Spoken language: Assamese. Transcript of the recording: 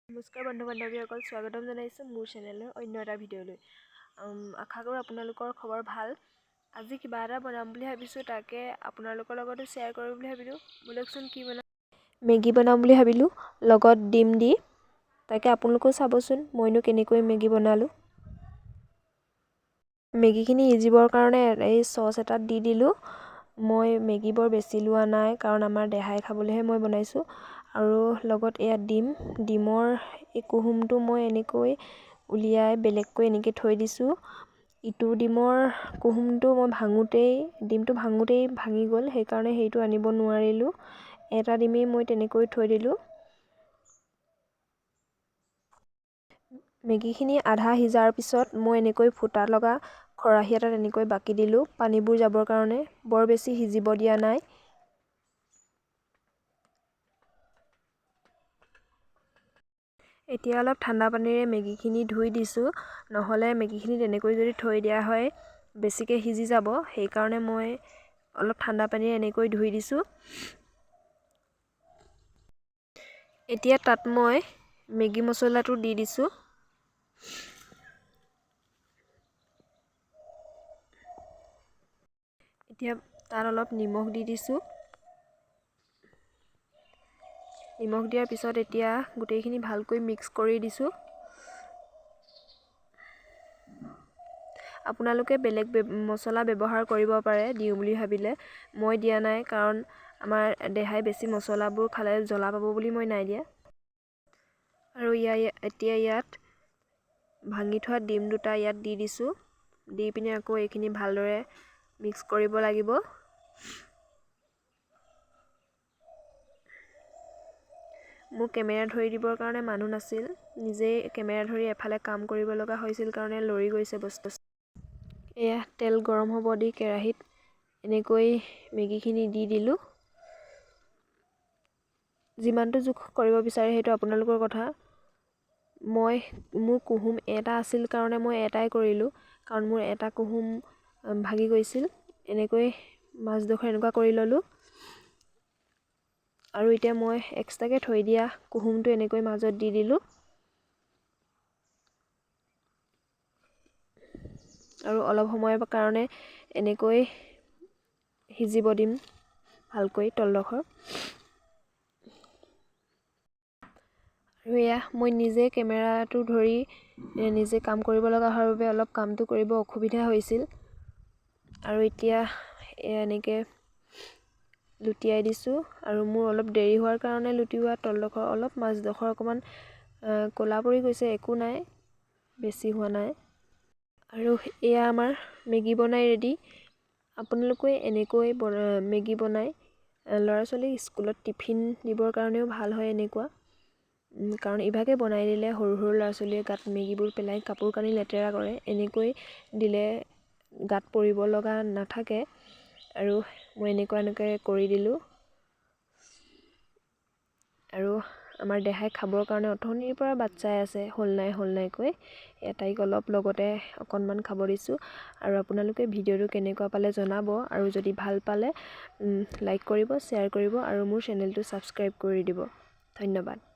নমস্কাৰ বন্ধু বান্ধৱীসকল, স্বাগতম জনাইছোঁ মোৰ চেনেলৰ অন্য এটা ভিডিঅ'লৈ। আশা কৰোঁ আপোনালোকৰ খবৰ ভাল। আজি কিবা এটা বনাম বুলি ভাবিছোঁ, তাকে আপোনালোকৰ লগতো শ্বেয়াৰ কৰোঁ বুলি ভাবিলোঁ। বোলকচোন কি বনাম। মেগী বনাম বুলি ভাবিলোঁ, লগত ডিম দি। তাকে আপোনালোকেও চাবচোন মইনো কেনেকৈ মেগী বনালোঁ। মেগীখিনি সিজিবৰ কাৰণে এই চচ এটাত দি দিলোঁ। মই মেগী বৰ বেছি লোৱা নাই, কাৰণ আমাৰ দেহাই খাবলৈহে মই বনাইছোঁ। আৰু লগত এয়া ডিমৰ এই কুহুমটো মই এনেকৈ উলিয়াই বেলেগকৈ এনেকৈ থৈ দিছোঁ। ইটো ডিমৰ কুহুমটো মই ডিমটো ভাঙোতেই ভাঙি গ'ল, সেইকাৰণে সেইটো আনিব নোৱাৰিলোঁ। এটা ডিমেই মই তেনেকৈ থৈ দিলোঁ। মেগীখিনি আধা সিজাৰ পিছত মই এনেকৈ ফুটা লগা খৰাহী এটাত এনেকৈ বাকি দিলোঁ, পানীবোৰ যাবৰ কাৰণে। বৰ বেছি সিজিব দিয়া নাই। এতিয়া অলপ ঠাণ্ডা পানীৰে মেগীখিনি ধুই দিছোঁ, নহ'লে মেগীখিনি তেনেকৈ যদি থৈ দিয়া হয় বেছিকৈ সিজি যাব। সেইকাৰণে মই অলপ ঠাণ্ডা পানীৰে এনেকৈ ধুই দিছোঁ। এতিয়া তাত মই মেগী মছলাটো দি দিছোঁ। এতিয়া তাত অলপ নিমখ দি দিছোঁ। নিমখ দিয়াৰ পিছত এতিয়া গোটেইখিনি ভালকৈ মিক্স কৰি দিছোঁ। আপোনালোকে বেলেগ মছলা ব্যৱহাৰ কৰিব পাৰে দিওঁ বুলি ভাবিলে। মই দিয়া নাই, কাৰণ আমাৰ দেহাই বেছি মছলাবোৰ খালে জ্বলা পাব বুলি মই নাই দিয়া। আৰু এতিয়া ইয়াত ভাঙি থোৱা ডিম দুটা ইয়াত দি দিছোঁ। দি পিনে আকৌ এইখিনি ভালদৰে মিক্স কৰিব লাগিব। মোক কেমেৰা ধৰি দিবৰ কাৰণে মানুহ নাছিল, নিজেই কেমেৰা ধৰি এফালে কাম কৰিব লগা হৈছিল কাৰণে লৰি গৈছে বস্তু। এয়া তেল গৰম হ'ব দি কেৰাহীত এনেকৈ মেগীখিনি দি দিলোঁ। যিমানটো জোখ কৰিব বিচাৰে সেইটো আপোনালোকৰ কথা। মোৰ কুহুম এটা আছিল কাৰণে মই এটাই কৰিলোঁ, কাৰণ মোৰ এটা কুহুম ভাগি গৈছিল। এনেকৈ মাজডোখৰ এনেকুৱা কৰি ল'লোঁ। আৰু এতিয়া মই এক্সট্ৰাকৈ থৈ দিয়া কুহুমটো এনেকৈ মাজত দি দিলোঁ। আৰু অলপ সময়ৰ কাৰণে এনেকৈ সিজিব দিম ভালকৈ তলডোখৰ। আৰু এয়া মই নিজে কেমেৰাটো ধৰি নিজে কাম কৰিব লগা হোৱাৰ বাবে অলপ কামটো কৰিব অসুবিধা হৈছিল। আৰু এতিয়া এনেকৈ লুটিয়াই দিছোঁ। আৰু মোৰ অলপ দেৰি হোৱাৰ কাৰণে লুটিওৱা তলডোখৰ অলপ মাজডোখৰ অকণমান ক'লা পৰি গৈছে, একো নাই, বেছি হোৱা নাই। আৰু এয়া আমাৰ মেগী বনাই ৰেডি। আপোনালোকে এনেকৈ মেগী বনাই ল'ৰা ছোৱালীক স্কুলত টিফিন দিবৰ কাৰণেও ভাল হয় এনেকুৱা। কাৰণ ইভাগে বনাই দিলে সৰু ল'ৰা ছোৱালীয়ে গাত মেগীবোৰ পেলাই কাপোৰ কানি লেতেৰা কৰে। এনেকৈ দিলে গাত পৰিব লগা নাথাকে। আৰু মই এনেকৈ কৰি দিলোঁ। আৰু আমাৰ দেহাই খাবৰ কাৰণে অথনিৰ পৰা বাট চাই আছে, হ'ল নাইকৈ। তাইক অলপ লগতে অকণমান খাব দিছোঁ। আৰু আপোনালোকে ভিডিঅ'টো কেনেকুৱা পালে জনাব। আৰু যদি ভাল পালে লাইক কৰিব, শ্বেয়াৰ কৰিব আৰু মোৰ চেনেলটো ছাবস্ক্ৰাইব কৰি দিব। ধন্যবাদ।